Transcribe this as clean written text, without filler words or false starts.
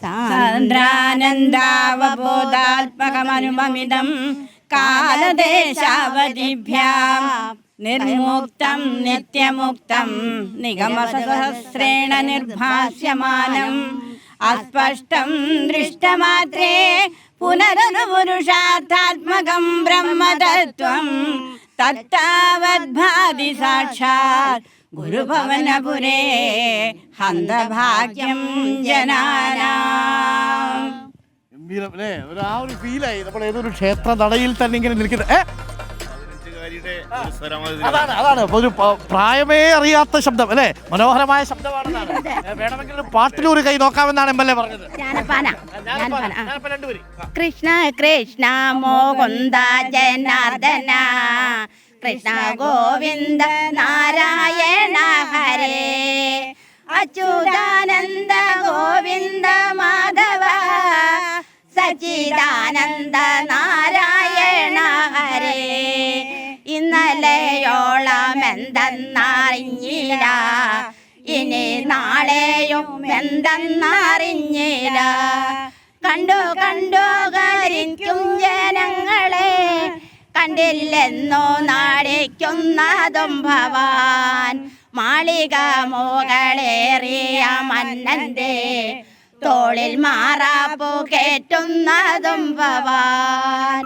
സാന്ദ്രാനന്ദാവബോധാത്മകമനുപമിതം കാലദേശാവധിഭ്യാം നിർമുക്തം നിത്യമുക്തം നിഗമസഹസ്രേണ നിർഭാസ്യമാനം അസ്പഷ്ടം ദൃഷ്ടമാത്രേ പുനരനുപുരുഷാർത്ഥാത്മകം ബ്രഹ്മതത്വം തത്താവദ്ഭാതി സാക്ഷാത് ഗുരുഭവനപുരേ ഹന്തഭാഗ്യം ജനാനാം. ആ ഒരു ഫീലായി നമ്മൾ ഏതൊരു ക്ഷേത്ര നടയിൽ തന്നെ ഇങ്ങനെ നിൽക്കുന്നത്. അതാണ് ഒരു പ്രായമേ അറിയാത്ത ശബ്ദം അല്ലേ, മനോഹരമായ ശബ്ദമാണെന്നാണ്. വേണമെങ്കിൽ പാട്ടിലൊരു കൈ നോക്കാമെന്നാണ് MLA പറഞ്ഞത്. കൃഷ്ണ കൃഷ്ണ മോകുന്ദ ജനാർദ്ദന കൃഷ്ണ ഗോവിന്ദ നാരായണ ഹരേ അച്യുതാനന്ദ ഗോവിന്ദ മാധവ സച്ചിദാനന്ദ നാരായണ ഹരേ. ഇന്നലെയോളം എന്തെന്നറിഞ്ഞില്ല, ഇനി നാളെയും എന്തെന്നറിഞ്ഞില്ല. കണ്ടു കണ്ടു കരിക്കും ജനങ്ങളെ, കണ്ടില്ലെന്നോ നാടിക്കുന്നതും ഭവാൻ. മാളിക മുകളേറിയ മന്നന്റെ തോളിൽ മാറാപ്പു കേറ്റുന്നതും ഭവാൻ.